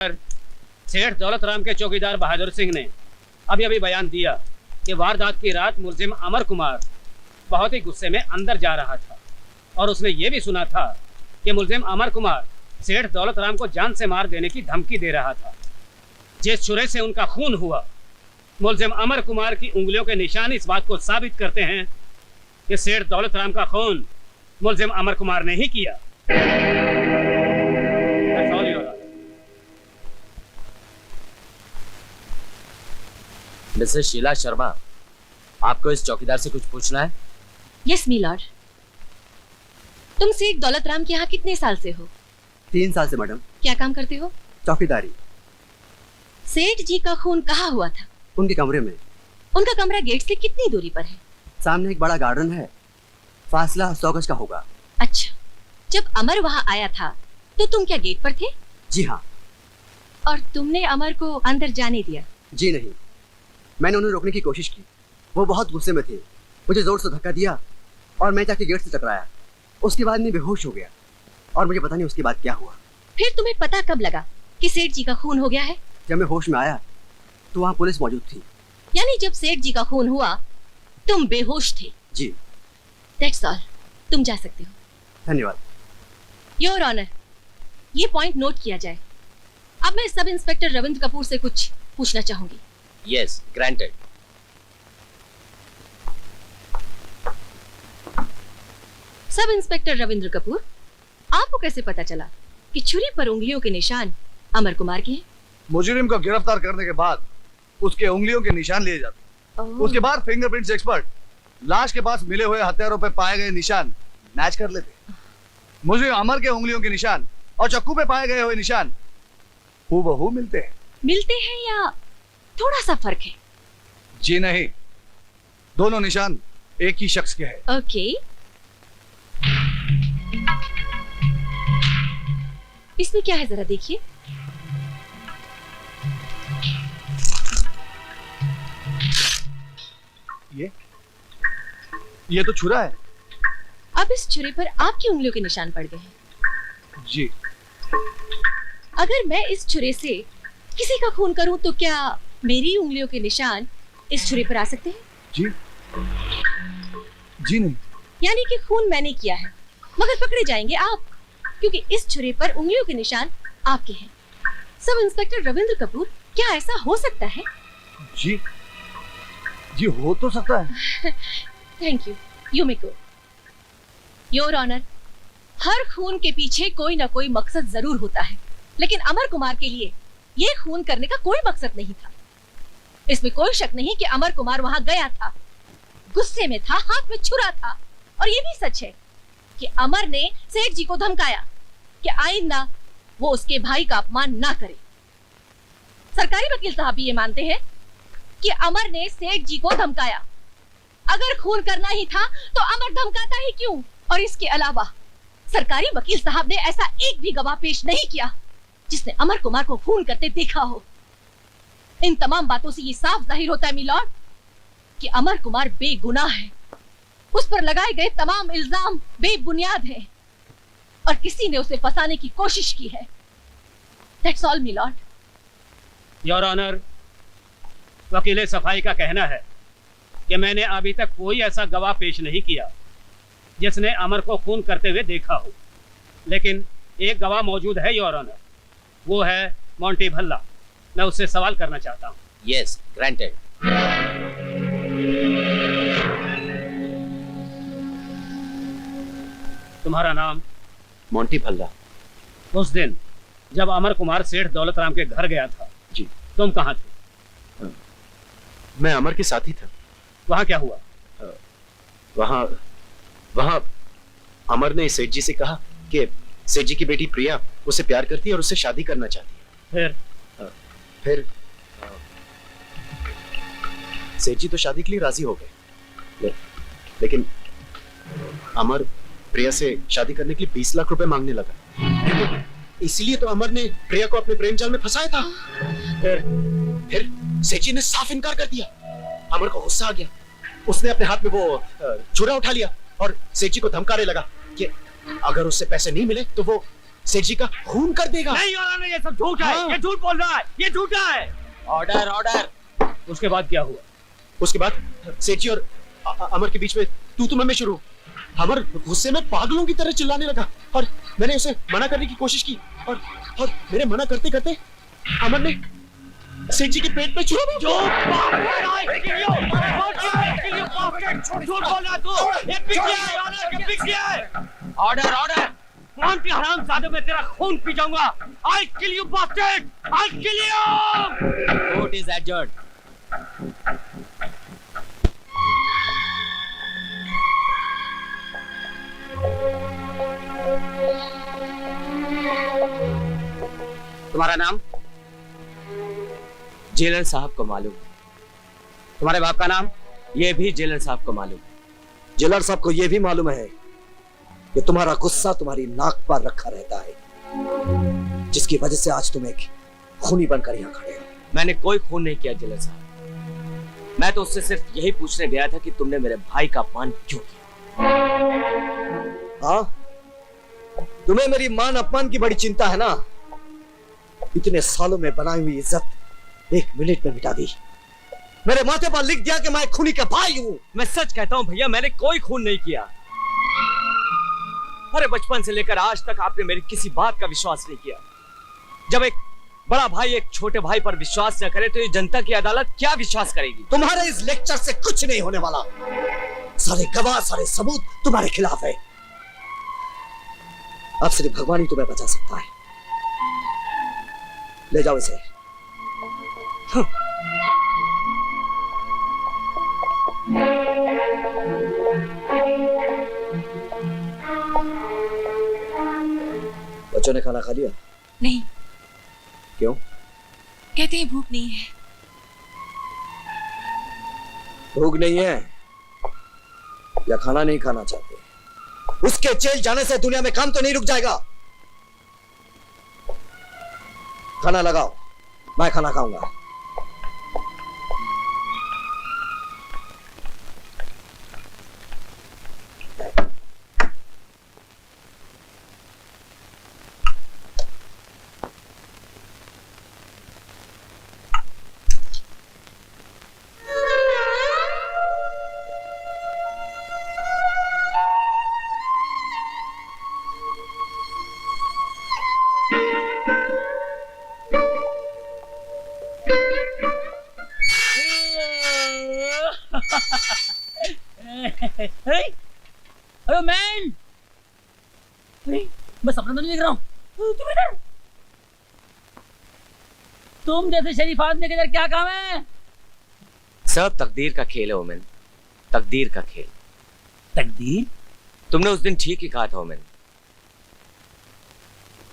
सेठ दौलत राम के चौकीदार बहादुर सिंह ने अभी अभी बयान दिया कि वारदात की रात मुलजिम अमर कुमार बहुत ही गुस्से में अंदर जा रहा था और उसने ये भी सुना था कि मुलजिम अमर कुमार सेठ दौलत राम को जान से मार देने की धमकी दे रहा था। जिस छुरे से उनका खून हुआ, मुलजिम अमर कुमार की उंगलियों के निशान इस बात को साबित करते हैं कि सेठ दौलत राम का खून मुलजिम अमर कुमार ने ही किया। मिसेस शीला शर्मा, आपको इस चौकीदार से कुछ पूछना है? Yes my lord. तुम सेठ दौलत राम के यहाँ कितने साल से हो? 3 साल से मैडम। क्या काम करते हो? चौकीदारी। सेठ जी का खून कहाँ हुआ था? उनके कमरे में। उनका कमरा गेट से कितनी दूरी पर है? सामने एक बड़ा गार्डन है, फासला 100 गज का होगा। अच्छा, जब अमर वहाँ आया था तो तुम क्या गेट पर थे? जी हाँ। और तुमने अमर को अंदर जाने दिया? जी नहीं, मैंने उन्हें रोकने की कोशिश की। वो बहुत गुस्से में थे, मुझे जोर से धक्का दिया और मैं जाके गेट से टकराया। उसके बाद मैं बेहोश हो गया और मुझे पता नहीं उसके बाद क्या हुआ। फिर तुम्हें पता कब लगा कि सेठ जी का खून हो गया है? जब मैं होश में आया तो वहाँ पुलिस मौजूद थी। यानी जब सेठ जी का खून हुआ तुम बेहोश थे? जी। दैट्स ऑल, तुम जा सकते हो। धन्यवाद। योर ऑनर, ये पॉइंट नोट किया जाए। अब मैं सब इंस्पेक्टर रविंद्र कपूर से कुछ पूछना चाहूंगी। Yes, granted. Sub inspector Ravindra Kapoor, आपको कैसे पता चला कि छुरी पर उंगलियों के निशान अमर कुमार के हैं? मुजरिम को गिरफ्तार करने के बाद उसके उंगलियों के निशान लिए जाते। उसके बाद फिंगरप्रिंट्स एक्सपर्ट लाश के पास मिले हुए हथियारों पर पाए गए निशान मैच कर लेते। मुजरिम अमर के उंगलियों के निशान और चक्कू पे पाए गए हुए निशान हूबहू मिलते हैं। मिलते हैं या थोड़ा सा फर्क है? जी नहीं, दोनों निशान एक ही शख्स के हैं। ओके। इसमें क्या है जरा देखिए। ये तो छुरा है। अब इस छुरे पर आपकी उंगलियों के निशान पड़ गए हैं। जी। अगर मैं इस छुरे से किसी का खून करूं तो क्या मेरी उंगलियों के निशान इस छुरे पर आ सकते हैं? जी। जी नहीं। यानी कि खून मैंने किया है मगर पकड़े जाएंगे आप, क्योंकि इस छुरे पर उंगलियों के निशान आपके हैं। सब इंस्पेक्टर रविंद्र कपूर, क्या ऐसा हो सकता है? जी जी, हो तो सकता है। Thank you, you may go. Your honour, हर खून के पीछे कोई ना कोई मकसद जरूर होता है, लेकिन अमर कुमार के लिए ये खून करने का कोई मकसद नहीं था। इसमें कोई शक नहीं कि अमर कुमार वहां गया था, गुस्से में था, हाथ में छुरा था। और ये भी सच है कि अमर ने सेठ जी को धमकाया कि आइंदा वो उसके भाई का अपमान ना करे। सरकारी वकील साहब भी ये मानते हैं कि अमर ने सेठ जी को धमकाया। अगर खून करना ही था तो अमर धमकाता ही क्यों? और इसके अलावा सरकारी वकील साहब ने ऐसा एक भी गवाह पेश नहीं किया जिसने अमर कुमार को खून करते देखा हो। इन तमाम बातों से ये साफ जाहिर होता है मिलॉर्ड कि अमर कुमार बेगुनाह है। उस पर लगाए गए तमाम इल्जाम बेबुनियाद हैं और किसी ने उसे फंसाने की कोशिश की है। That's all my lord. Your honour, वकील सफाई का कहना है कि मैंने अभी तक कोई ऐसा गवाह पेश नहीं किया जिसने अमर को खून करते हुए देखा हो, लेकिन एक गवाह मौजूद है योर ऑनर, वो है मोंटी भल्ला। मैं उससे सवाल करना चाहता हूँ। Yes, granted. तुम्हारा नाम? मोंटी भल्ला। उस दिन जब अमर कुमार सेठ दौलत राम के घर गया था, जी, तुम कहाँ थे? मैं अमर के साथ ही था। वहाँ क्या हुआ? वहाँ अमर ने सेठ जी से कहा कि सेठ जी की बेटी प्रिया उसे प्यार करती है और उससे शादी करना चाहती है। फिर सेठ जी तो शादी के लिए राजी हो गए, लेकिन अमर प्रिया से शादी करने के लिए 20 लाख रुपए मांगने लगा। इसलिए तो अमर ने प्रिया को अपने प्रेम जाल में फंसाया था। फिर सेठ जी ने साफ इनकार कर दिया। अमर को गुस्सा आ गया, उसने अपने हाथ में वो छुरा उठा लिया और सेठ जी को धमकाने लगा कि अगर उससे पैसे नहीं मिले तो वो सेठ जी का खून कर देगा। नहीं योर ऑनर, ये सब झूठ है। हाँ। ये झूठ बोल रहा है, ये झूठा है। Order order. उसके बाद क्या हुआ? उसके बाद सेठ जी और अमर के बीच में तू मैं शुरू। अमर गुस्से में पागलों की तरह चिल्लाने लगा और मैंने उसे मना करने की कोशिश की और मेरे मना करते करते अमर ने सेठ जी के पेट पे छुरा झूठ बोल रहा तू। ये पिछले है योर ऑनर, ये पिछले है। Order order. कौन की हरामजादे में तेरा खून पी जाऊंगा। I'll kill you bastard! I'll kill you! Court is adjourned. तुम्हारा नाम? जेलर साहब को मालूम। तुम्हारे बाप का नाम? ये भी जेलर साहब को मालूम। जेलर साहब को यह भी मालूम है कि तुम्हारा गुस्सा तुम्हारी नाक पर रखा रहता है, जिसकी वजह से आज तुम एक खूनी बनकर यहाँ खड़े हो। मैंने कोई खून नहीं किया जेलर साहब। मैं तो उससे सिर्फ यही पूछने गया था कि तुमने मेरे भाई का अपमान क्यों किया। हाँ, तुम्हें मेरी मान अपमान की बड़ी चिंता है ना। इतने सालों में बनाई हुई इज्जत एक मिनट में मिटा दी। मेरे माथे पर लिख दिया कि मैं खूनी का भाई हूं। मैं सच कहता हूं भैया, मैंने कोई खून नहीं किया। अरे बचपन से लेकर आज तक आपने मेरी किसी बात का विश्वास नहीं किया। जब एक बड़ा भाई एक छोटे भाई पर विश्वास न करे तो ये जनता की अदालत क्या विश्वास करेगी? तुम्हारे इस लेक्चर से कुछ नहीं होने वाला। सारे गवाह, सारे सबूत तुम्हारे खिलाफ है। अब सिर्फ भगवान ही तुम्हें बचा सकता है। ले जाओ इसे। बच्चों ने खाना खा लिया? नहीं। क्यों? कहते हैं भूख नहीं है। भूख नहीं है या खाना नहीं खाना चाहते? उसके जेल जाने से दुनिया में काम तो नहीं रुक जाएगा। खाना लगाओ, मैं खाना खाऊंगा। अरे मैन, मैं सपना तो नहीं देख रहा हूँ। तुम इधर, तुम जैसे शरीफ आदमी के इधर क्या काम है? सब तकदीर का खेल है ओमेन, तकदीर का खेल। तकदीर? तुमने उस दिन ठीक ही कहा था ओमेन,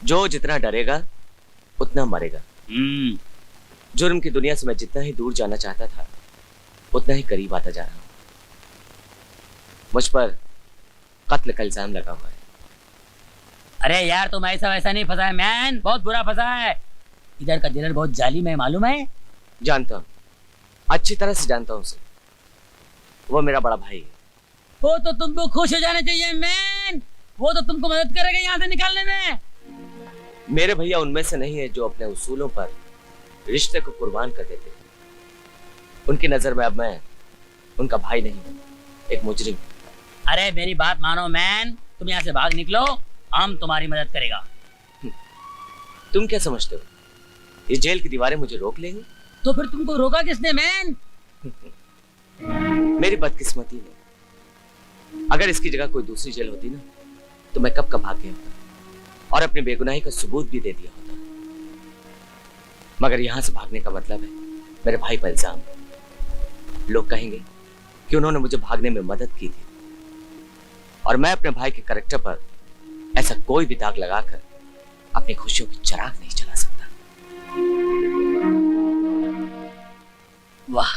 जो जितना डरेगा उतना मरेगा। जुर्म की दुनिया से मैं जितना ही दूर जाना चाहता था उतना ही करीब आता जा रहा हूं। मुझ पर कत्ल का इल्जाम लगा हुआ है। अरे यार, तुम ऐसा वैसा नहीं फंसा है मैन, बहुत बुरा फंसा है। इधर का जेलर बहुत जालिम है, मालूम है? जानता हूं, अच्छी तरह से जानता हूं उसे। वो मेरा बड़ा भाई है। वो तो तुमको खुश हो जाना चाहिए मैन, वो तो तुमको मदद करेगा यहाँ से निकालने में। मेरे भैया उनमें से नहीं है जो अपने उसूलों पर रिश्ते को कुर्बान कर देते। उनकी नजर में अब मैं उनका भाई नहीं, एक मुजरिम। अरे मेरी बात मानो मैन, तुम यहाँ से भाग निकलो, हम तुम्हारी मदद करेगा। तुम क्या समझते हो इस जेल की दीवारें मुझे रोक लेंगी? तो फिर तुमको रोका किसने मैन? मेरी बदकिस्मती है। अगर इसकी जगह कोई दूसरी जेल होती ना तो मैं कब का भाग गया होता और अपनी बेगुनाही का सबूत भी दे दिया होता। मगर यहां से भागने का मतलब है मेरे भाई पर इल्जाम। लोग कहेंगे कि उन्होंने मुझे भागने में मदद की थी और मैं अपने भाई के कैरेक्टर पर ऐसा कोई भी दाग लगाकर अपनी खुशियों की चिराग नहीं जला सकता। वाह,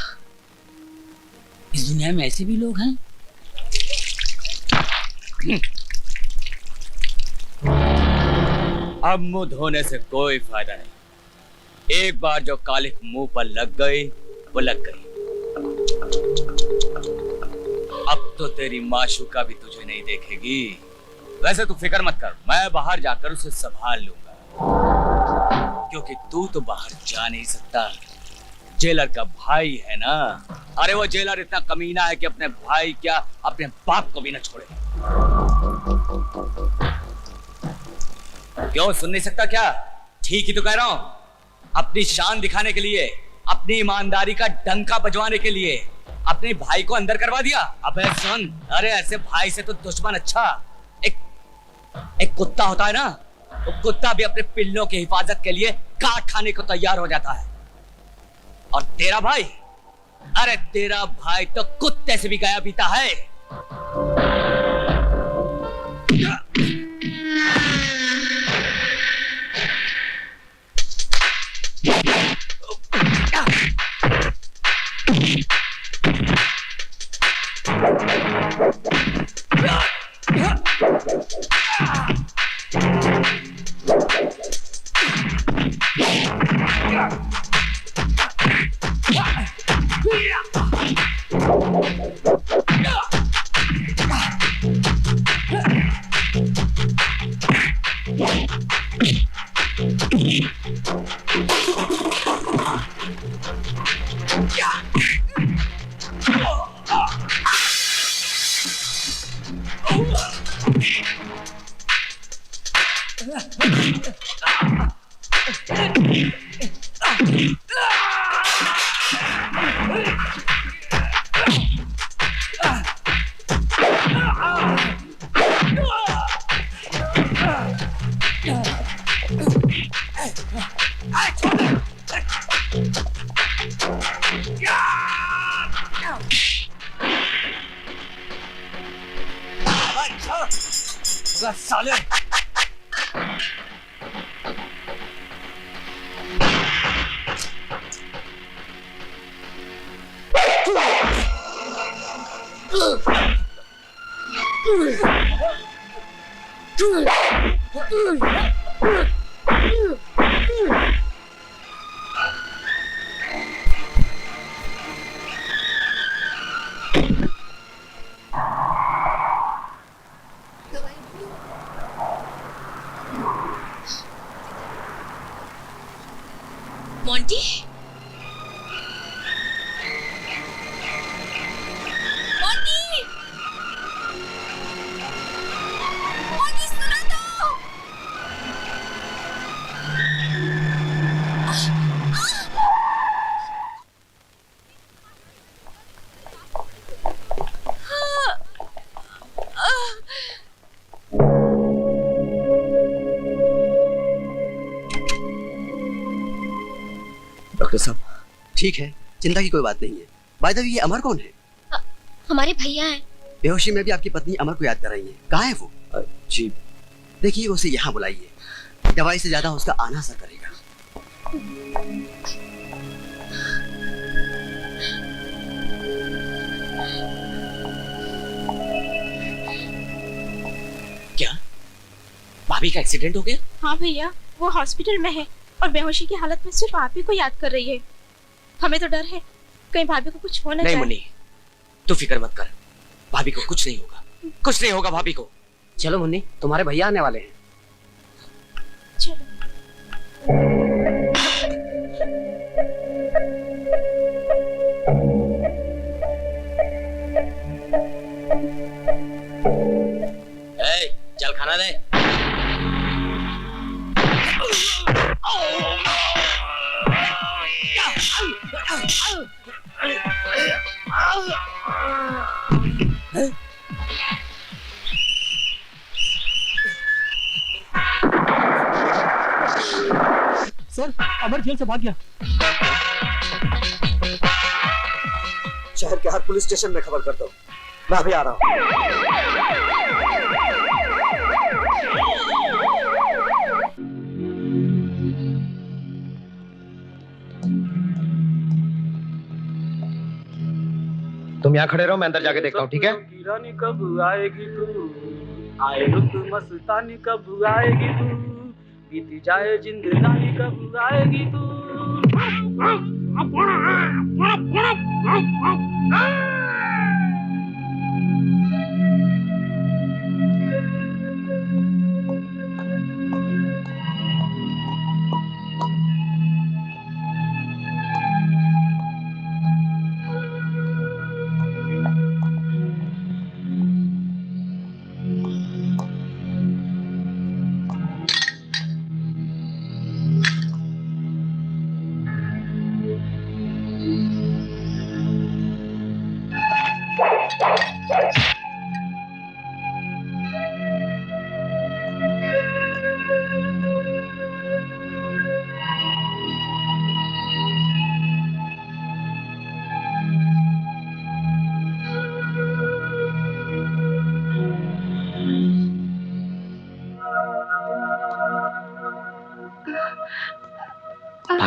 इस दुनिया में ऐसे भी लोग हैं। अब मुंह धोने से कोई फायदा नहीं। एक बार जो कालिक मुंह पर लग गई वो लग गई। अब तो तेरी माशूका भी तुझे नहीं देखेगी। वैसे तू फिक्र मत कर, मैं बाहर जाकर उसे संभाल लूंगा, क्योंकि तू तो बाहर जा नहीं सकता। जेलर का भाई है ना। अरे वो जेलर इतना कमीना है कि अपने भाई क्या अपने बाप को भी न छोड़े। क्यों सुन नहीं सकता क्या? ठीक ही तो कह रहा हूं। अपनी शान दिखाने के लिए, अपनी ईमानदारी का डंका बजवाने के लिए अपने भाई को अंदर करवा दिया। अबे सुन, अरे ऐसे भाई से तो दुश्मन अच्छा। एक कुत्ता होता है ना, वो कुत्ता भी अपने पिल्लों की हिफाजत के लिए काट खाने को तैयार हो जाता है। और तेरा भाई, अरे तेरा भाई तो कुत्ते से भी गया पीता है। साले मोंटी, मोंटी, मोंटी सुनो तो। डॉक्टर साहब, ठीक है, चिंता की कोई बात नहीं है। बाय द वे, ये अमर कौन है? हमारे भैया हैं। बेहोशी में भी आपकी पत्नी अमर को याद कर रही है। कहाँ है वो? जी, देखिए उसे यहाँ बुलाइए। दवाई से ज्यादा उसका आना असर करेगा। क्या भाभी का एक्सीडेंट हो गया? हाँ भैया, वो हॉस्पिटल में है और बेहोशी की हालत में सिर्फ आप ही को याद कर रही है। हमें तो डर है कहीं भाभी को कुछ हो न नहीं जाए। मुन्नी, तू फिक्र मत कर, भाभी को कुछ नहीं होगा, कुछ नहीं होगा भाभी को। चलो मुन्नी, तुम्हारे भैया आने वाले हैं। चलो। चल खाना दे। सर, अमर जेल से भाग गया। शहर के हर पुलिस स्टेशन में खबर कर दो, मैं अभी आ रहा हूँ। तुम यहाँ खड़े रहो, मैं अंदर जाके देखता हूँ, ठीक है? रानी कब आएगी तू, आए रुत मस्तानी कब आएगी तू, बीती जाए जिंदगानी कब आएगी तू।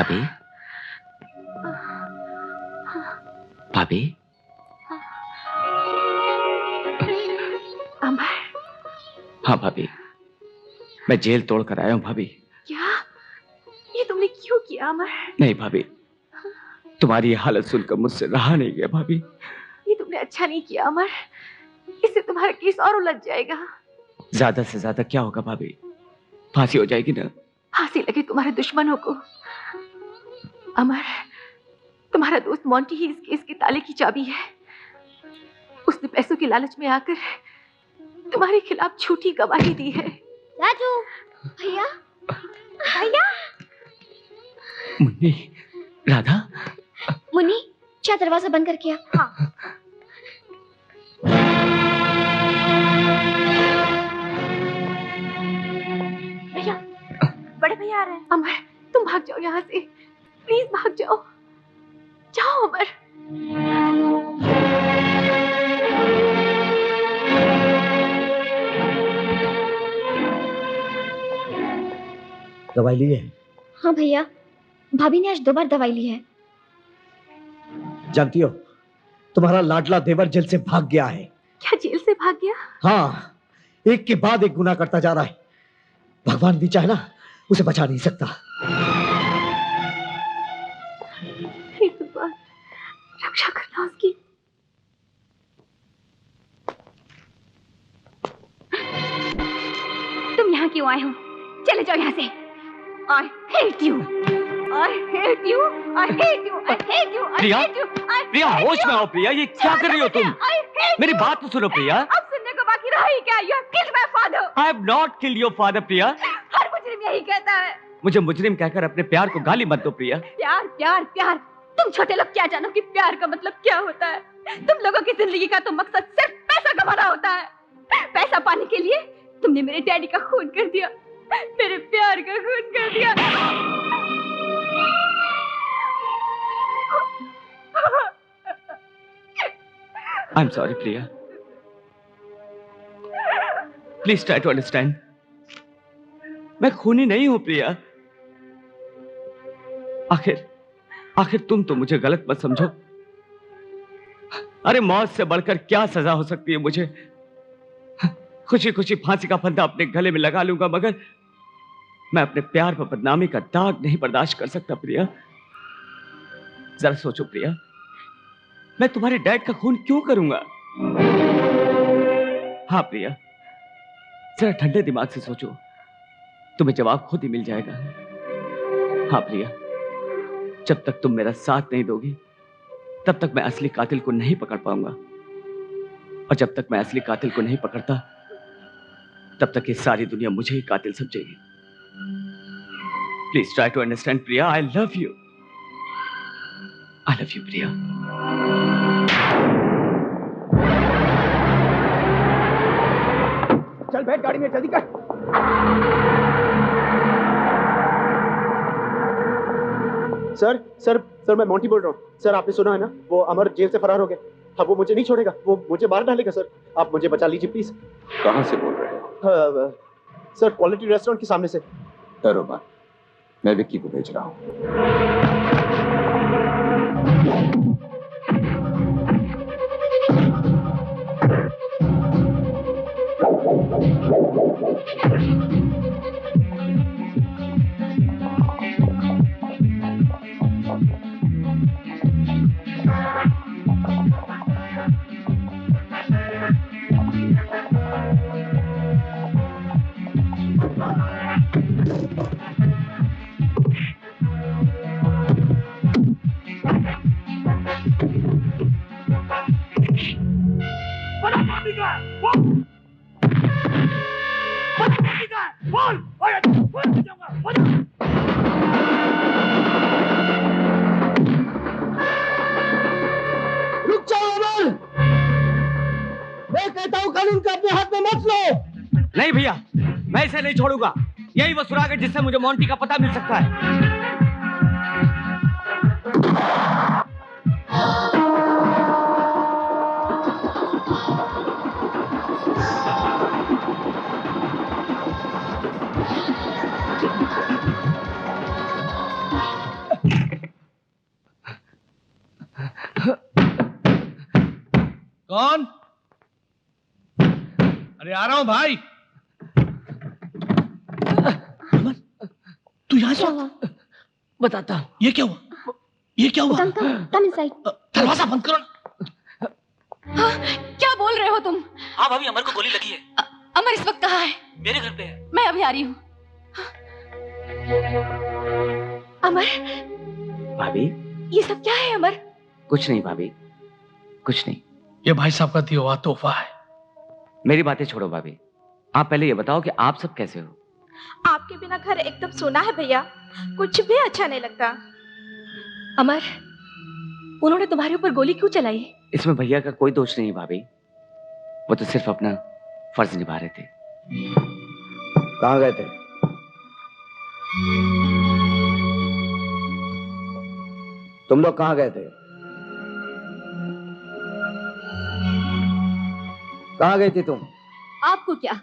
भाभी, भाभी, अमर। हाँ भाभी, मैं जेल तोड़कर आया हूँ भाभी। क्या? ये तुमने क्यों किया अमर? नहीं भाभी, तुम्हारी ये हालत सुनकर मुझसे रहा नहीं गया भाभी। ये तुमने अच्छा नहीं किया अमर, इससे तुम्हारा केस और उलझ जाएगा। ज्यादा से ज्यादा क्या होगा भाभी? फांसी हो जाएगी ना? फांसी लगे तुम्हारे दुश्मनों को। अमर, तुम्हारा दोस्त मोंटी ही इस केस के ताले की चाबी है। उसने पैसों के लालच में आकर तुम्हारे खिलाफ झूठी गवाही दी है। राजू, भैया, भैया। मुन्नी, राधा। मुन्नी, क्या दरवाजा बंद करके आ? हाँ। भैया, बड़े भैया आ रहे हैं। अमर, तुम भाग जाओ यहाँ से, प्लीज भाग जाओ। जाओ अमर। दवाई ली है? हाँ भैया, भाभी ने आज 2 बार दवाई ली है। जानती हो, तुम्हारा लाडला देवर जेल से भाग गया है। क्या जेल से भाग गया? हाँ, एक के बाद एक गुनाह करता जा रहा है। भगवान भी चाहे ना, उसे बचा नहीं सकता। हे भगवान, रक्षा करना उसकी। तुम यहाँ क्यों आए हो? चले जाओ यहाँ से। I hate you. I hate you. I hate you. I hate you. I Priya, hate you. प्रिया होश में आओ प्रिया, ये क्या कर रही हो तुम? मेरी बात तो सुनो प्रिया। अब सुनने को बाकी रहा ही क्या? You have killed my father. I have not killed your father प्रिया। हर मुजरिम यही कहता है। मुझे मुजरिम कहकर अपने प्यार को गाली मत दो प्रिया। प्यार, प्यार, प्यार। तुम छोटे लोग क्या जानो कि प्यार का मतलब क्या होता है? तुम लोगों की जिंदगी का तो मकसद सिर्फ पैसा कमाना होता है। पैसा पाने के लिए तुमने मेरे डैडी का खून कर दिया, मेरे प्यार का खून कर दिया। I'm sorry Priya. Please try to understand। मैं खूनी नहीं हूं प्रिया। आखिर तुम तो मुझे गलत मत समझो। अरे मौत से बढ़कर क्या सजा हो सकती है मुझे? खुशी खुशी फांसी का फंदा अपने गले में लगा लूंगा, मगर मैं अपने प्यार पर बदनामी का दाग नहीं बर्दाश्त कर सकता प्रिया। जरा सोचो प्रिया, मैं तुम्हारे डैड का खून क्यों करूंगा? हाँ प्रिया, जरा ठंडे दिमाग से सोचो, तुम्हें जवाब खुद ही मिल जाएगा। हाँ प्रिया, जब तक तुम मेरा साथ नहीं दोगी, तब तक मैं असली कातिल को नहीं पकड़ पाऊंगा, और जब तक मैं असली कातिल को नहीं पकड़ता, तब तक ये सारी दुनिया मुझे ही कातिल समझेगी। Please try to understand Priya. I love you. I love you Priya. चल बैठ गाड़ी में, जल्दी कर। सर मैं मोंटी बोल रहा हूँ। सर आपने सुना है ना, वो अमर जेल से फरार हो गया। अब वो मुझे नहीं छोड़ेगा, वो मुझे मार डालेगा। सर आप मुझे बचा लीजिए प्लीज। कहाँ से बोल रहे हो? सर क्वालिटी रेस्टोरेंट के सामने से। डरो मत, मैं विक्की को भेज रहा हूँ। रुक जाओ अमर, मैं कहता हूँ कानून को अपने हाथ में मत लो। नहीं भैया, मैं इसे नहीं छोड़ूंगा। यही वो सुराग है जिससे मुझे मोंटी का पता मिल सकता है। कौन? अरे आ रहा हूं भाई। अमन, तू यहाँ से? बताता हूँ। ये क्या हुआ? ये क्या हुआ? Come inside. दरवाजा बंद करो। हाँ, क्या बोल रहे हो तुम? हाँ भाभी, अमर को गोली लगी है। अमर इस वक्त कहाँ है? मेरे घर पे है। मैं अभी आ रही हूँ। अमर, भाभी ये सब क्या है अमर? कुछ नहीं भाभी, कुछ नहीं। ये भाई साहब का दिया हुआ तोहफा है। मेरी बातें छोड़ो भाभी, आप पहले ये बताओ कि आप सब कैसे हो? आपके बिना घर एकदम सोना है भैया, कुछ भी अच्छा नहीं लगता। अमर, उन्होंने तुम्हारे ऊपर गोली क्यों चलाई? इसमें भैया का कोई दोष नहीं है भाभी, वो तो सिर्फ अपना फर्ज निभा रहे थे। कहाँ गए थे? तुम लोग कहाँ गए थे? कहाँ गई थी तुम? आपको क्या,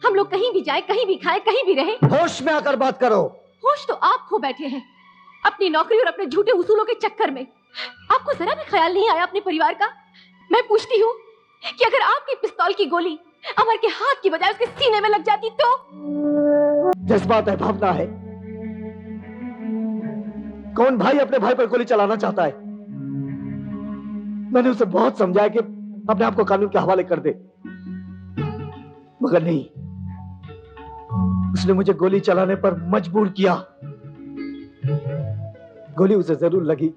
हम लोग कहीं भी जाए, कहीं भी खाए, कहीं भी रहे। होश में आकर बात करो। होश तो आप खो बैठे हैं अपनी नौकरी और अपने झूठे उसूलों के चक्कर में। आपको जरा भी ख्याल नहीं आया अपने परिवार का? मैं पूछती हूँ कि अगर आपकी पिस्तौल की गोली अमर के हाथ की बजाय उसके सीने में लग जाती तो? जज्बात है, भावना है। कौन भाई अपने भाई पर गोली चलाना चाहता है? मैंने उसे बहुत समझाया कि अपने आप को कानून के हवाले कर दे, मगर नहीं, उसने मुझे गोली चलाने पर मजबूर किया। गोली उसे जरूर लगी,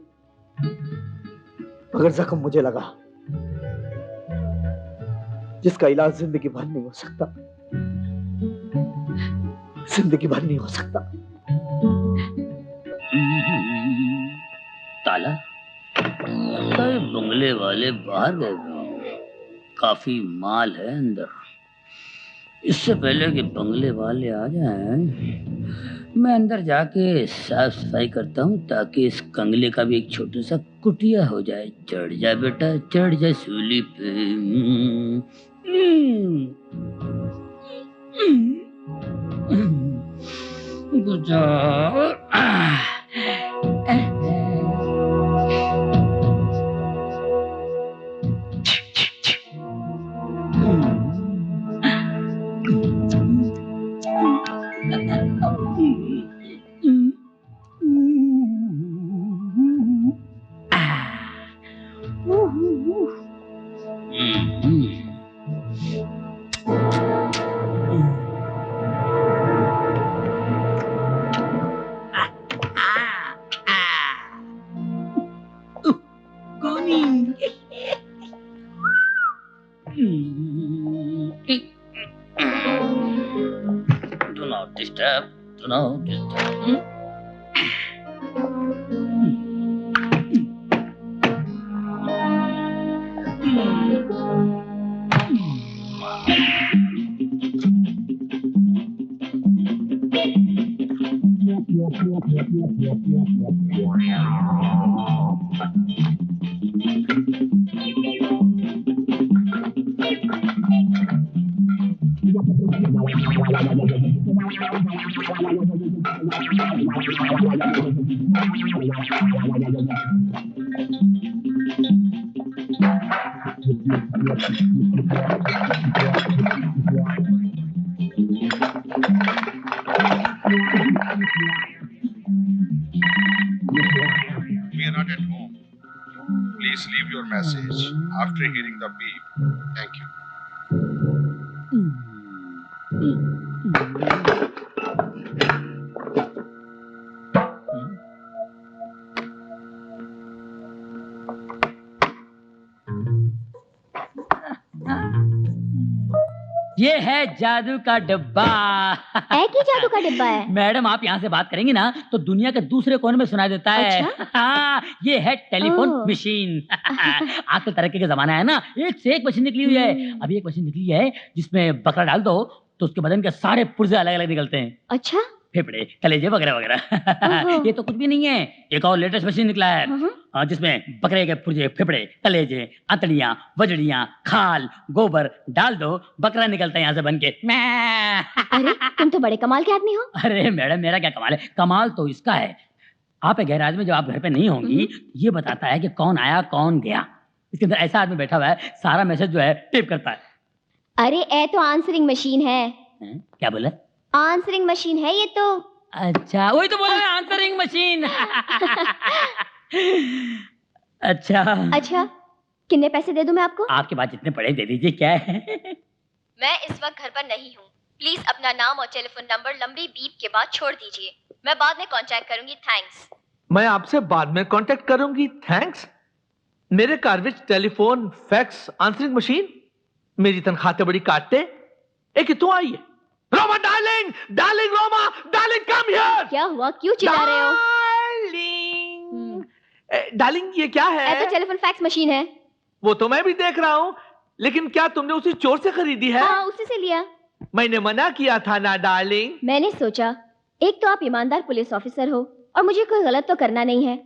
मगर जख्म मुझे लगा, जिसका इलाज जिंदगी भर नहीं हो सकता, जिंदगी भर नहीं हो सकता। ताला लगता है बंगले वाले बाहर गए, काफी माल है अंदर। इससे पहले कि बंगले वाले आ जाएं, मैं अंदर जाके साफ सफाई करता हूँ ताकि इस कंगले का भी एक छोटा सा कुटिया हो जाए। चढ़ जा बेटा, चढ़ जा सूली पे। Do not disturb. Do not disturb. We are not at home. Please leave your message after hearing the beep. Thank you. ये है जादू का डिब्बा। एक ही जादू का डिब्बा है? मैडम, आप यहाँ से बात करेंगी ना तो दुनिया के दूसरे कोने में सुनाई देता है। अच्छा? हाँ, ये है टेलीफोन ओह। मशीन। आजकल तरक्की का जमाना है ना, एक से एक मशीन निकली हुई है। अभी एक मशीन निकली है जिसमें बकरा डाल दो तो उसके बदन के सारे पुर्जे अलग अलग निकलते हैं। अच्छा? फेफड़े, कलेजे वगैरह वगैरह। ये तो कुछ भी नहीं है, एक और लेटेस्ट मशीन निकला है जिसमें बकरे के पुर्जे, फेफड़े, कलेजे, अंतड़ियां, वजड़ियां, खाल, गोबर डाल दो, बकरा निकलता है यहाँ से बन के। अरे तुम तो बड़े कमाल के आदमी हो। अरे मैडम, मेरा क्या कमाल है? कमाल तो इसका है, आप गैराज में जब आप घर पे नहीं होंगी, ये बताता है कि कौन आया कौन गया। इसके अंदर ऐसा आदमी बैठा हुआ है, सारा मैसेज जो है टेप करता है। अरे ए तो आंसरिंग मशीन है। क्या बोला? आंसरिंग मशीन है ये तो। अच्छा वही तो बोला, आंसरिंग मशीन। अच्छा अच्छा कितने पैसे दे दूं मैं आपको? आपके पास जितने पड़े दे दीजिए। क्या है? मैं इस वक्त घर पर नहीं हूँ, प्लीज अपना नाम और टेलीफोन नंबर लंबी बीप के बाद छोड़ दीजिए। मैं बाद में कांटेक्ट करूंगी। थैंक्स। मैं आपसे बाद में कांटेक्ट करूंगी। थैंक्स। मेरे car which telephone fax answering machine मेरी तनख्वाह ते बड़ी काटते। एक तू आई है। Roma darling, darling Roma, darling come here. क्या हुआ, क्यों चिल्ला रहे हो? डार्लिंग ये क्या है? तो टेलीफोन फैक्स मशीन है। वो तो मैं भी देख रहा हूँ, लेकिन क्या तुमने उसे चोर से खरीदी है? हाँ उसी से लिया। मैंने मना किया था ना डार्लिंग। मैंने सोचा एक तो आप ईमानदार पुलिस ऑफिसर हो और मुझे कोई गलत तो करना नहीं है।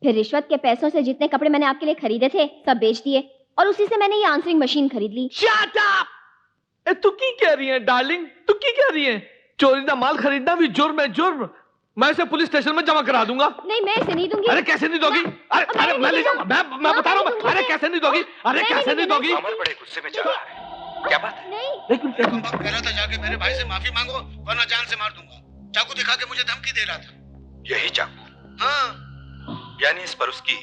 फिर रिश्वत के पैसों से जितने कपड़े मैंने आपके लिए खरीदे थे सब बेच दिए और उसी से मैंने ये आंसरिंग मशीन खरीद ली। Shut up! तू की कह रही है डार्लिंग? तू की कह रही है? चोरी का माल खरीदना भी जुर्म है, जुर्म। मैं इसे पुलिस स्टेशन में जमा करा दूंगा। नहीं मैं इसे नहीं दूंगी। अरे कैसे नहीं दोगी? अरे मैं ले जाऊंगा। मैं बता रहा हूँ। अरे कैसे नहीं दोगी? अरे कैसे नहीं दोगी? अमर बड़े गुस्से में चला है। क्या बात है? नहीं। लेकिन कह रहा था जाके मेरे भाई से माफी मांगो वरना जान से मार दूंगा। चाकू दिखा के मुझे धमकी दे रहा था। यही चाकू? हाँ। यानी इस पर उसकी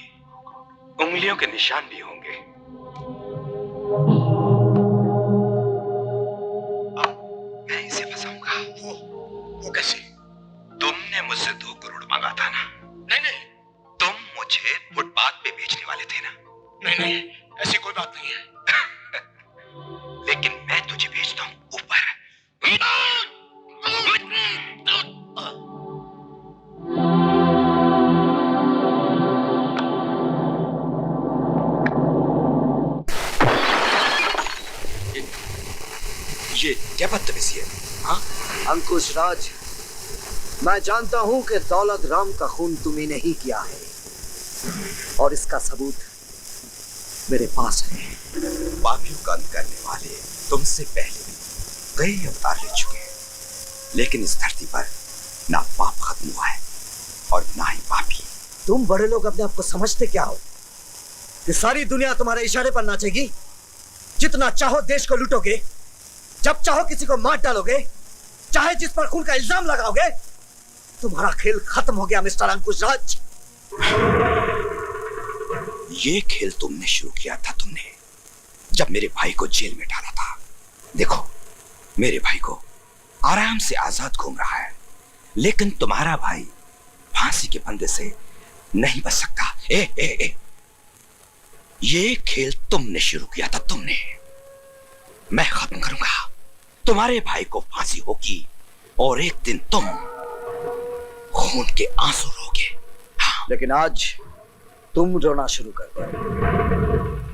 उंगलियों के निशान भी होंगे। अब मैं इसे फंसाऊंगा। वो कैसे? तुमने मुझसे 2 करोड़ मांगा था ना? नहीं तुम मुझे फुटपाथ पे बेचने वाले थे ना? नहीं ऐसी कोई बात नहीं है। लेकिन मैं तुझे भेजता हूं ऊपर। ये क्या बदतमीजी है? हाँ? अंकुश राज, मैं जानता हूं कि दौलत राम का खून तुम्ही नहीं किया है और इसका सबूत मेरे पास है। पापियों का अंत करने वाले तुमसे पहले भी कई अवतार ले चुके हैं, लेकिन इस धरती पर ना पाप खत्म हुआ है और ना ही पापी। तुम बड़े लोग अपने आप को समझते क्या हो कि सारी दुनिया तुम्हारे इशारे पर नाचेगी? जितना चाहो देश को लूटोगे, जब चाहो किसी को मार डालोगे, चाहे जिस पर खून का इल्जाम लगाओगे। तुम्हारा खेल खत्म हो गया मिस्टर अंकुश राज। ये खेल तुमने शुरू किया था, तुमने जब मेरे भाई को जेल में डाला था। देखो मेरे भाई को आराम से आजाद घूम रहा है, लेकिन तुम्हारा भाई फांसी के फंदे से नहीं बच सकता। ये खेल तुमने शुरू किया था, तुमने। मैं खत्म करूंगा। तुम्हारे भाई को फांसी होगी और एक दिन तुम खून के आंसू रोगे। लेकिन आज तुम रोना शुरू कर दो,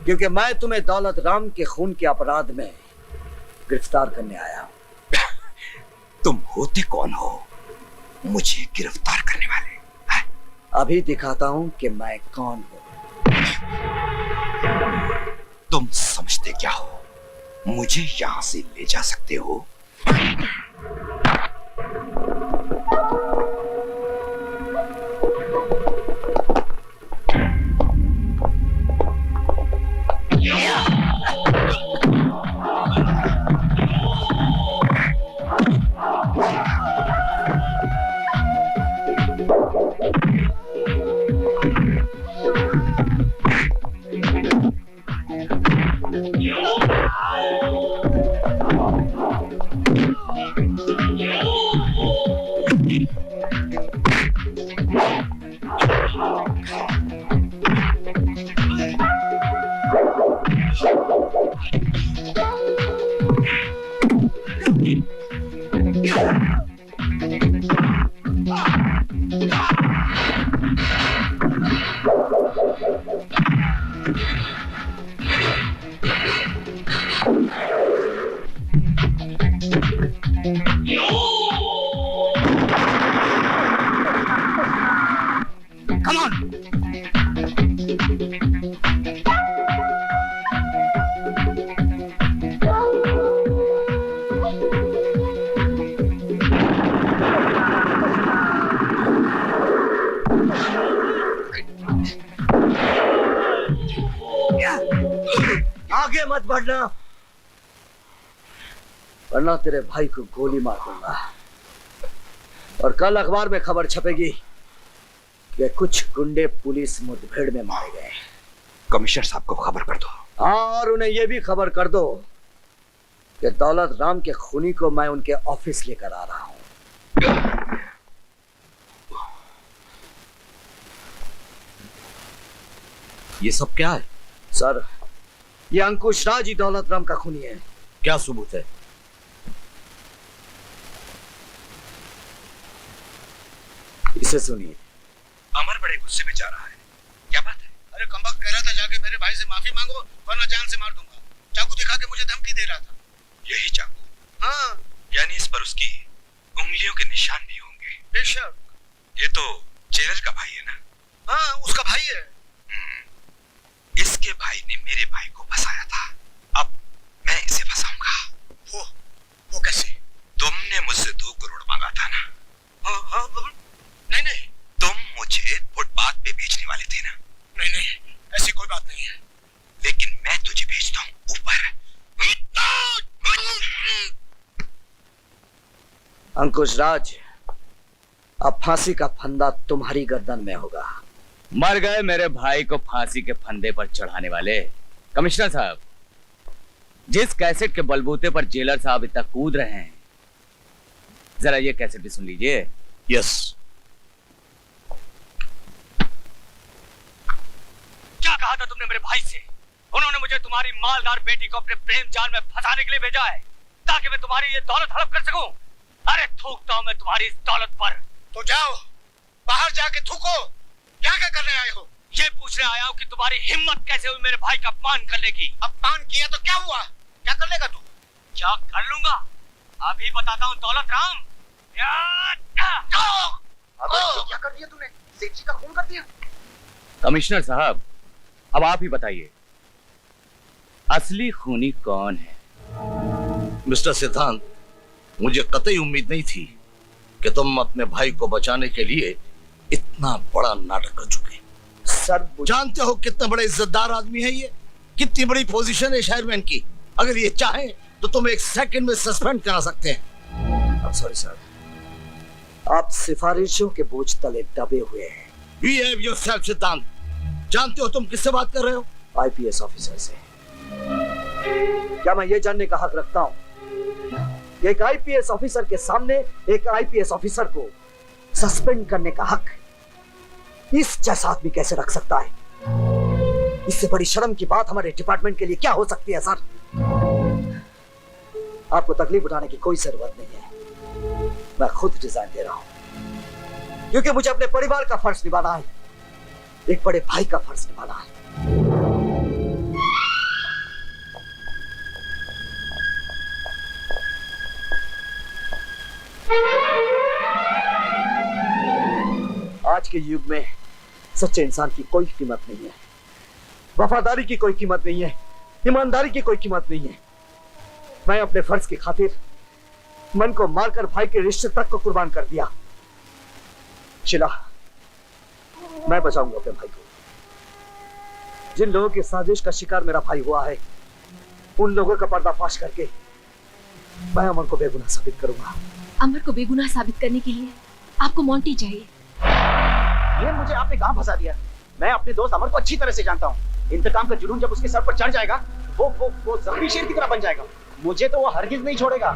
क्योंकि मैं तुम्हें दौलत राम के खून के अपराध में गिरफ्तार करने आया हूं। तुम होते कौन हो मुझे गिरफ्तार करने वाले? अभी दिखाता हूं कि मैं कौन हूं। तुम समझते क्या हो मुझे यहां से ले जा सकते हो? Yeah. आगे मत बढ़ना, वरना तेरे भाई को गोली मार दूंगा। और कल अखबार में खबर छपेगी कि कुछ गुंडे पुलिस मुठभेड़ में मारे गए। कमिश्नर साहब को खबर कर दो। हाँ, और उन्हें यह भी खबर कर दो कि दौलत राम के खूनी को मैं उनके ऑफिस लेकर आ रहा हूं। ये सब क्या है? सर, ये अंकुश राज ही दौलत राम का खूनी है। क्या सबूत है? इसे सुनिए। अमर बड़े गुस्से में जा रहा है, क्या बात है? अरे कमबख्त कह रहा था जाके मेरे भाई से माफी मांगो वरना जान से मार दूंगा। चाकू दिखा के मुझे धमकी दे रहा था। यही चाकू? हाँ। यानी इस पर उसकी उंगलियों के निशान भी होंगे। बेशक। ये तो जेलर का भाई है ना? हाँ, उसका भाई है। इसके भाई ने मेरे भाई को फंसाया था, अब मैं इसे फंसाऊंगा। वो कैसे? तुमने मुझसे 2 करोड़ मांगा था ना? हाँ, नहीं, तुम मुझे फुटपाथ पे बेचने वाले थे ना? नहीं, ऐसी कोई बात नहीं है। लेकिन मैं तुझे भेजता हूँ ऊपर। अंकुश राज, अब फांसी का फंदा तुम्हारी गर्दन में होगा। मर गए मेरे भाई को फांसी के फंदे पर चढ़ाने वाले। कमिश्नर साहब, जिस कैसेट के बलबूते पर जेलर साहब इतना कूद रहे हैं, जरा ये कैसेट भी सुन लीजिए। यस। क्या कहा था तुमने मेरे भाई से? उन्होंने मुझे तुम्हारी मालदार बेटी को अपने प्रेम जाल में फंसाने के लिए भेजा है ताकि मैं तुम्हारी ये दौलत हड़प कर सकूं। अरे थूकता हूं मैं तुम्हारी इस दौलत पर। तो जाओ, बाहर जाके थूको। यहाँ क्या करने आए हो? ये पूछने आया हूँ कि तुम्हारी हिम्मत कैसे हुई मेरे भाई का अपमान करने की। अपमान किया तो क्या हुआ? क्या कर लेगा तू? क्या कर लूंगा? अभी बताता हूँ दौलत राम। क्या कर दिया तूने? सेठ जी का खून कर दिया। कमिश्नर साहब, अब आप ही बताइए, असली खूनी कौन है? मिस्टर सिद्धांत, मुझे कतई उम्मीद नहीं थी कि तुम अपने भाई को बचाने के लिए इतना बड़ा नाटक कर चुके। सर, जानते हो कितना बड़ा इज्जतदार आदमी है ये, कितनी बड़ी पोजीशन है शेयरमैन की। अगर ये चाहे तो तुम 1 सेकंड में सस्पेंड करा सकते हैं। सॉरी सर, आप सिफारिशों के बोझ तले दबे हुए हैं। Behave yourself, सिद्धांत। जानते हो तुम किससे बात कर रहे हो? आईपीएस ऑफिसर से। क्या मैं ये जानने का हक रखता हूं कि एक आईपीएस ऑफिसर के सामने एक आईपीएस ऑफिसर को सस्पेंड करने का हक इस जैसा आदमी कैसे रख सकता है? इससे बड़ी शर्म की बात हमारे डिपार्टमेंट के लिए क्या हो सकती है सर? आपको तकलीफ उठाने की कोई जरूरत नहीं है। मैं खुद रिजाइन दे रहा हूं क्योंकि मुझे अपने परिवार का फर्ज निभाना है, एक बड़े भाई का फर्ज निभाना है। आज के युग में सच्चे इंसान की कोई कीमत नहीं है, वफादारी की कोई कीमत नहीं है, ईमानदारी की कोई कीमत नहीं है। मैं अपने फर्ज की खातिर मन को मारकर भाई के रिश्ते तक को कुर्बान कर दिया। शिला, मैं बचाऊंगा अपने भाई को। जिन लोगों की साजिश का शिकार मेरा भाई हुआ है, उन लोगों का पर्दाफाश करके मैं अमर को बेगुनाह साबित करूंगा। अमर को बेगुनाह साबित करने के लिए आपको मोंटी चाहिए। ये मुझे आपने कहां फंसा दिया? मैं अपने दोस्त अमर को अच्छी तरह से जानता हूँ। इंतकाम का जुनून जब उसके सर पर चढ़ जाएगा, वो जख्मी शेर की तरह बन जाएगा। मुझे तो वो हरगिज नहीं छोड़ेगा,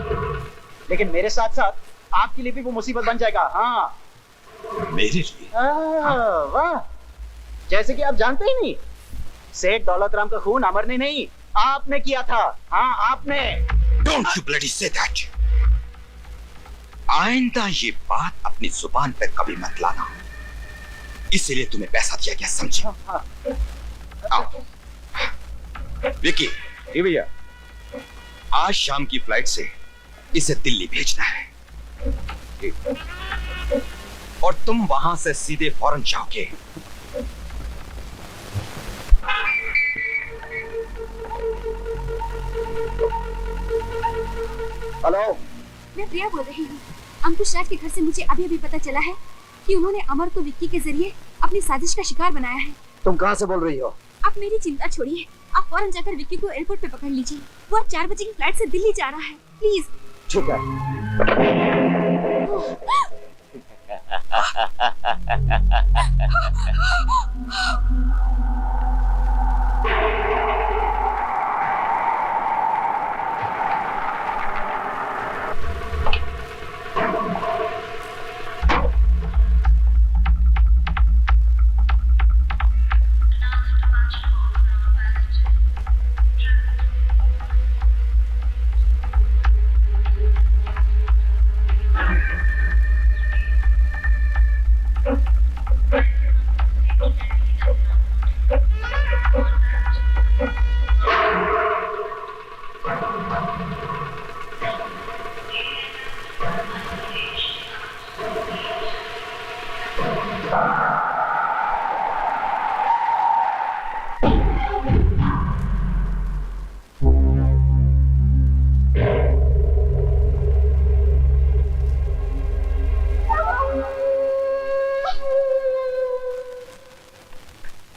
लेकिन मेरे साथ साथ आपके लिए भी वो मुसीबत बन जाएगा। हाँ, मेरे लिए? वाह, जैसे कि आप जानते ही नहीं, सेठ दौलत राम का खून अमर ने नहीं, आपने किया था। हाँ, आपने। Don't you bloody say that. आइंदा ये बात अपनी जुबान पर कभी मत लाना, इसीलिए तुम्हें पैसा दिया गया, समझे? आओ। विकी। जी भैया। आज शाम की फ्लाइट से इसे दिल्ली भेजना है और तुम वहां से सीधे फौरन जाओगे। हेलो, मैं प्रिया बोल रही हूँ। अंकुश राज के घर से मुझे अभी अभी पता चला है कि उन्होंने अमर को विक्की के जरिए अपनी साजिश का शिकार बनाया है। तुम कहाँ से बोल रही हो? आप मेरी चिंता छोड़िए, आप फौरन जाकर विक्की को एयरपोर्ट पे पकड़ लीजिए। वो 4 बजे की फ्लाइट से दिल्ली जा रहा है। प्लीज। ठीक है।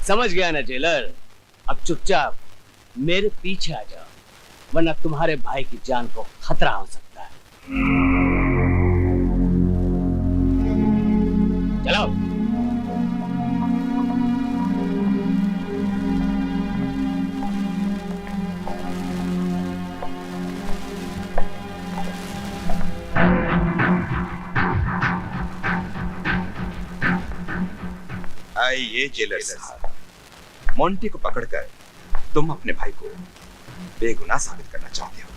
समझ गया ना जेलर, अब चुपचाप मेरे पीछे आ जाओ, वरना तुम्हारे भाई की जान को खतरा हो सकता है। चलो। आइए जेलर साहब, मोंटी को पकड़कर तुम अपने भाई को बेगुनाह साबित करना चाहते हो,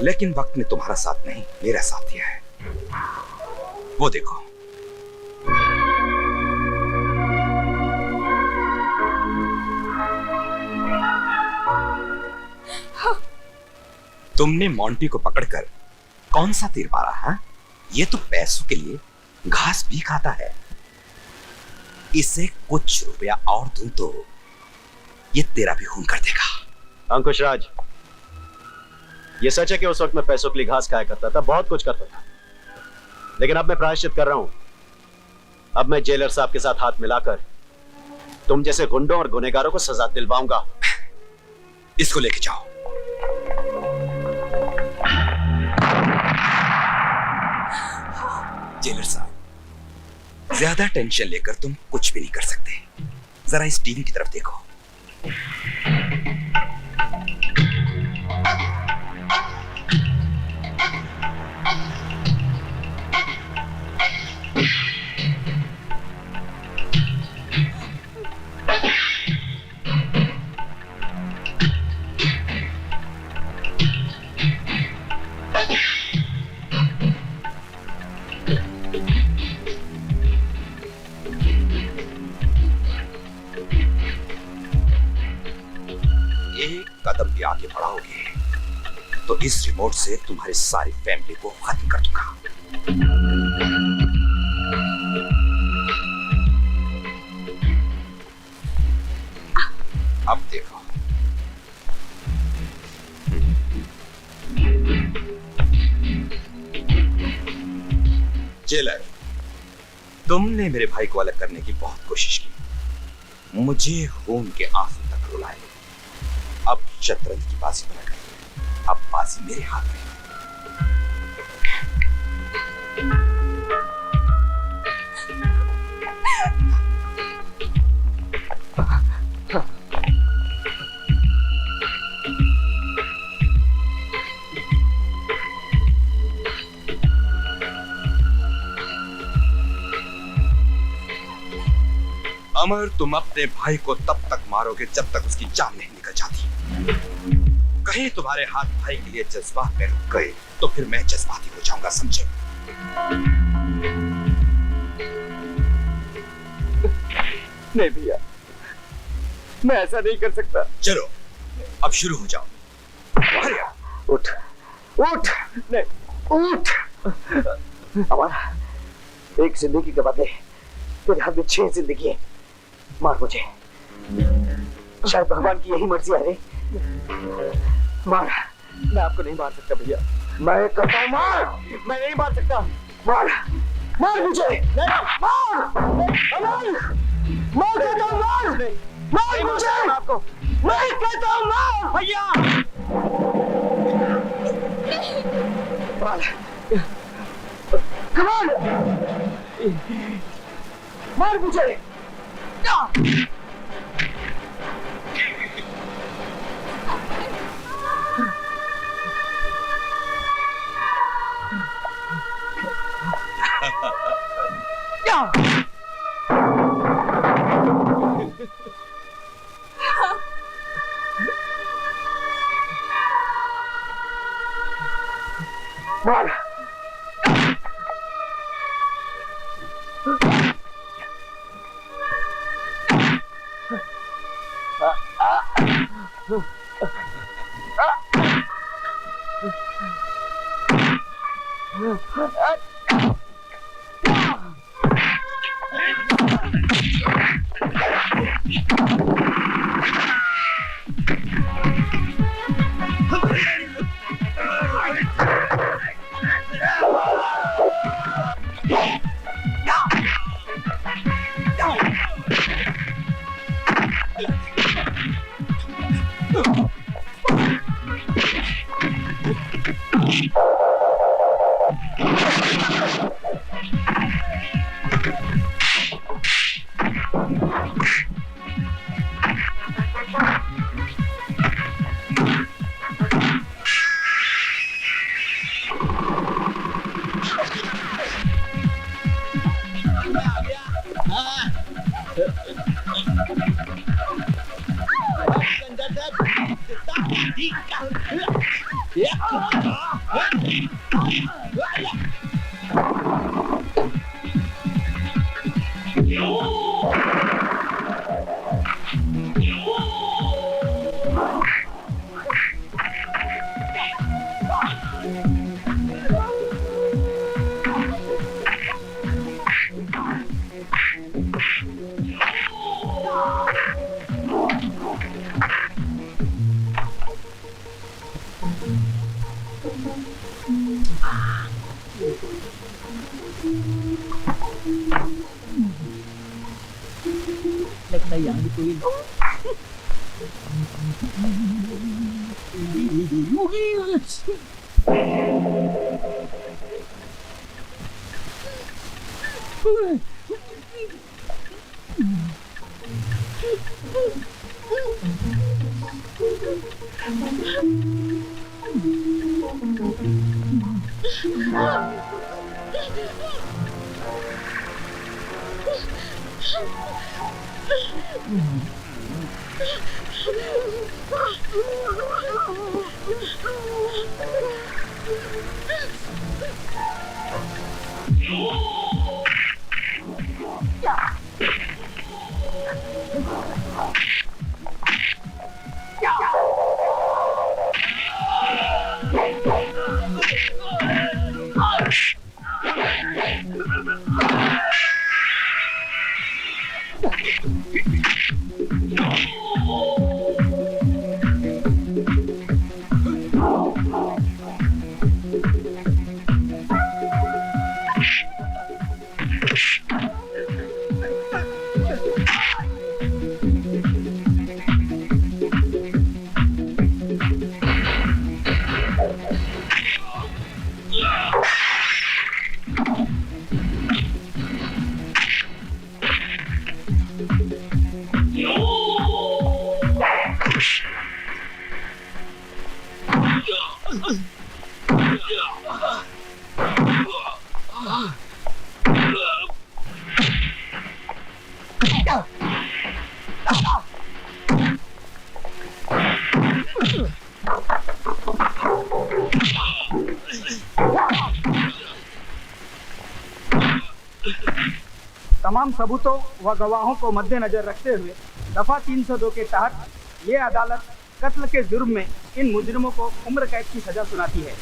लेकिन वक्त ने तुम्हारा साथ नहीं मेरा साथ दिया है। वो देखो, तुमने मोंटी को पकड़कर कौन सा तीर मारा है? ये तो पैसों के लिए घास भी खाता है। इसे कुछ रुपया और दूं तो ये तेरा भी खून कर देगा। अंकुश राज, ये सच है कि उस वक्त मैं पैसों के लिए घास खाया करता था, बहुत कुछ करता था, लेकिन अब मैं प्रायश्चित कर रहा हूं। अब मैं जेलर साहब के साथ हाथ मिलाकर तुम जैसे गुंडों और गुनहगारों को सजा दिलवाऊंगा। इसको लेके जाओ। जेलर साहब, ज्यादा टेंशन लेकर तुम कुछ भी नहीं कर सकते। जरा इस टीवी की तरफ देखो। कदम भी आगे बढ़ाओगे तो इस रिमोट से तुम्हारी सारी फैमिली को खत्म कर दूंगा। अब देखो, जेलर, तुमने मेरे भाई को अलग करने की बहुत कोशिश की, मुझे खून के आंसू तक रुलाए। अब शतरंज की बाजी बना गई, अब बाजी मेरे हाथ में। अमर, तुम अपने भाई को तब तक मारोगे जब तक उसकी जान नहीं निकल जाती। कहीं तुम्हारे हाथ भाई के लिए जज्बात में रुक गए तो फिर मैं जज्बाती हो जाऊंगा, समझे? नहीं भैया, मैं ऐसा नहीं कर सकता। चलो अब शुरू हो जाओ। उठ उठ, नहीं उठ। हमारा एक जिंदगी के बदले तेरे हाथ में 6 जिंदगी है। मार मुझे, शायद भगवान की यही मर्जी है रे। मार। मैं आपको नहीं मार सकता भैया, मैं कहता हूँ मार। मैं नहीं मार सकता। मार मार मुझे, नहीं मार। मार कहता हूँ, मार मार मुझे। को, नहीं कहता हूँ मार भैया। कमाल, मार मुझे। मार। लगता है यहाँ भी कोई तमाम सबूतों व गवाहों को मद्देनजर रखते हुए दफा 302 के तहत ये अदालत कत्ल के जुर्म में इन मुजरिमों को उम्र कैद की सजा सुनाती है।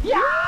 Yeah!